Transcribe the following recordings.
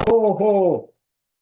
Ho, ho,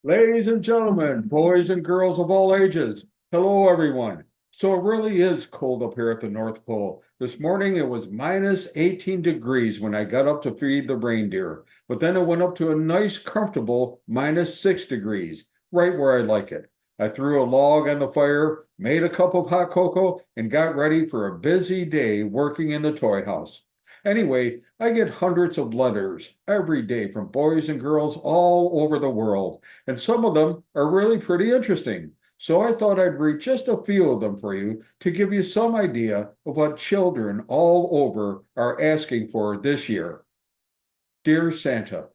ladies and gentlemen, boys and girls of all ages. Hello, everyone. So it really is cold up here at the North Pole. This morning it was minus 18 degrees when I got up to feed the reindeer, but then it went up to a nice, comfortable minus 6 degrees, right where I like it. I threw a log on the fire, made a cup of hot cocoa, and got ready for a busy day working in the toy house. Anyway, I get hundreds of letters every day from boys and girls all over the world, and some of them are really pretty interesting. So I thought I'd read just a few of them for you to give you some idea of what children all over are asking for this year. Dear Santa,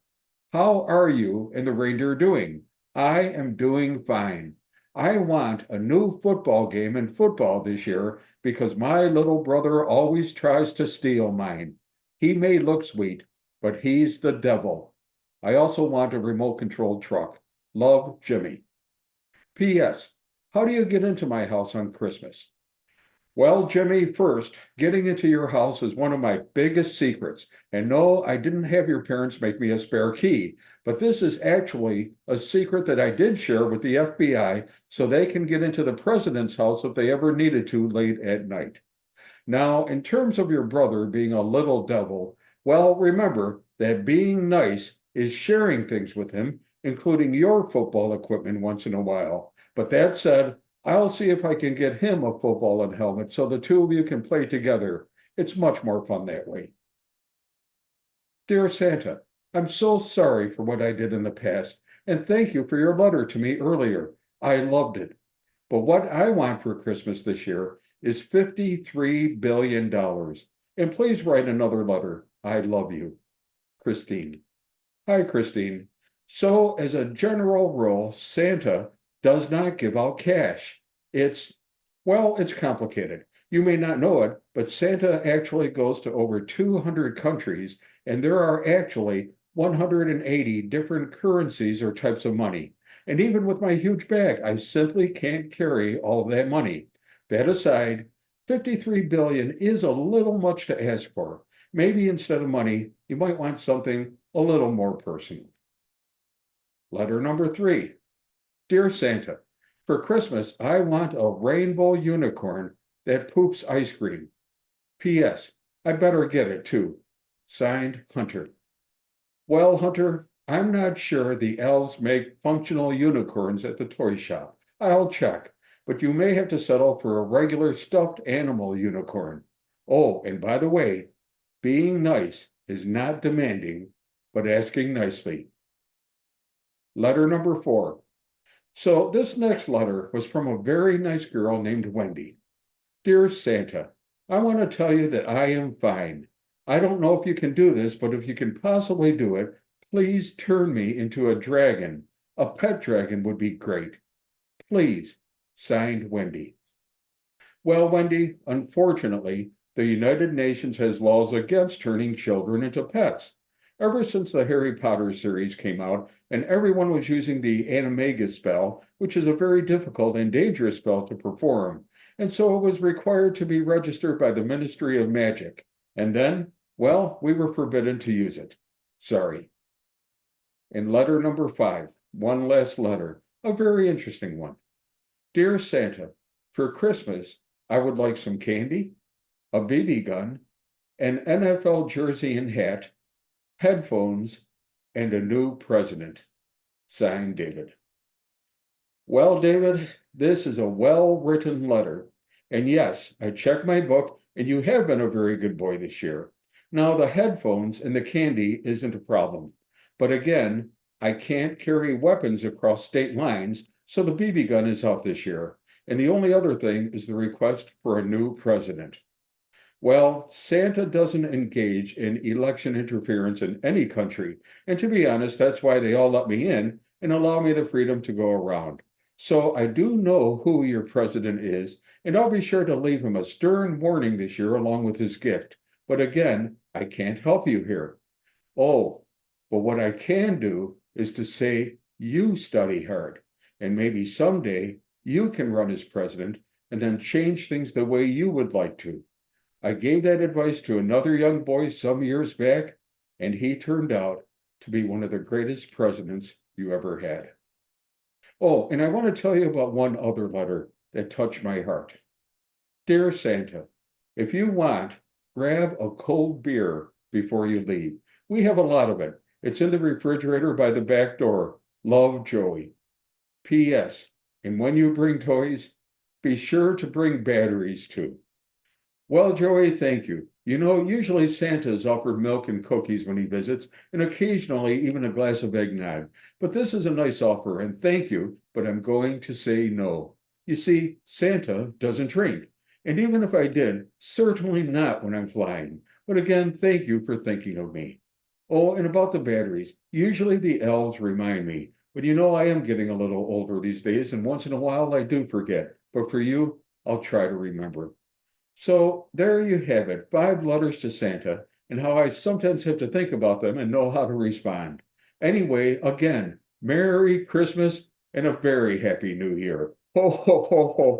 how are you and the reindeer doing? I am doing fine. I want a new football game in football this year because my little brother always tries to steal mine. He may look sweet, but he's the devil. I also want a remote controlled truck. Love, Jimmy. P.S. How do you get into my house on Christmas? Well, Jimmy, first, getting into your house is one of my biggest secrets. And no, I didn't have your parents make me a spare key, but this is actually a secret that I did share with the FBI so they can get into the president's house if they ever needed to late at night. Now, in terms of your brother being a little devil, well, remember that being nice is sharing things with him, including your football equipment once in a while. But that said, I'll see if I can get him a football and helmet so the two of you can play together. It's much more fun that way. Dear Santa, I'm so sorry for what I did in the past, and thank you for your letter to me earlier. I loved it. But what I want for Christmas this year is $53 billion. And please write another letter. I love you. Christine. Hi, Christine. So, as a general rule, Santa does not give out cash. It's complicated. You may not know it, but Santa actually goes to over 200 countries, and there are actually 180 different currencies or types of money. And even with my huge bag, I simply can't carry all of that money. That aside, 53 billion is a little much to ask for. Maybe instead of money, you might want something a little more personal. Letter number 3. Dear Santa, for Christmas, I want a rainbow unicorn that poops ice cream. P.S. I better get it too. Signed, Hunter. Well, Hunter, I'm not sure the elves make functional unicorns at the toy shop. I'll check, but you may have to settle for a regular stuffed animal unicorn. Oh, and by the way, being nice is not demanding, but asking nicely. Letter number 4. So this next letter was from a very nice girl named Wendy. Dear Santa, I want to tell you that I am fine. I don't know if you can do this, but if you can possibly do it, please turn me into a dragon. A pet dragon would be great. Please, signed Wendy. Well, Wendy, unfortunately, the United Nations has laws against turning children into pets. Ever since the Harry Potter series came out, and everyone was using the animagus spell, which is a very difficult and dangerous spell to perform, and so it was required to be registered by the Ministry of Magic. And then, well, we were forbidden to use it. Sorry. And letter number 5, one last letter, a very interesting one. Dear Santa, for Christmas, I would like some candy, a BB gun, an NFL jersey and hat, headphones, and a new president. Signed, David. Well, David, this is a well-written letter. And yes, I checked my book, and you have been a very good boy this year. Now, the headphones and the candy isn't a problem. But again, I can't carry weapons across state lines, so the BB gun is out this year. And the only other thing is the request for a new president. Well, Santa doesn't engage in election interference in any country. And to be honest, that's why they all let me in and allow me the freedom to go around. So I do know who your president is, and I'll be sure to leave him a stern warning this year along with his gift. But again, I can't help you here. Oh, but what I can do is to say you study hard, and maybe someday you can run as president and then change things the way you would like to. I gave that advice to another young boy some years back, and he turned out to be one of the greatest presidents you ever had. Oh, and I want to tell you about one other letter that touched my heart. Dear Santa, if you want, grab a cold beer before you leave. We have a lot of it. It's in the refrigerator by the back door. Love, Joey. P.S. And when you bring toys, be sure to bring batteries too. Well, Joey, thank you. Usually Santa's offered milk and cookies when he visits, and occasionally even a glass of eggnog. But this is a nice offer, and thank you, but I'm going to say no. You see, Santa doesn't drink. And even if I did, certainly not when I'm flying. But again, thank you for thinking of me. Oh, and about the batteries, usually the elves remind me, but I am getting a little older these days, and once in a while I do forget. But for you, I'll try to remember. So there you have it, 5 letters to Santa, and how I sometimes have to think about them and know how to respond. Anyway, again, Merry Christmas and a very Happy New Year. Ho, ho, ho, ho.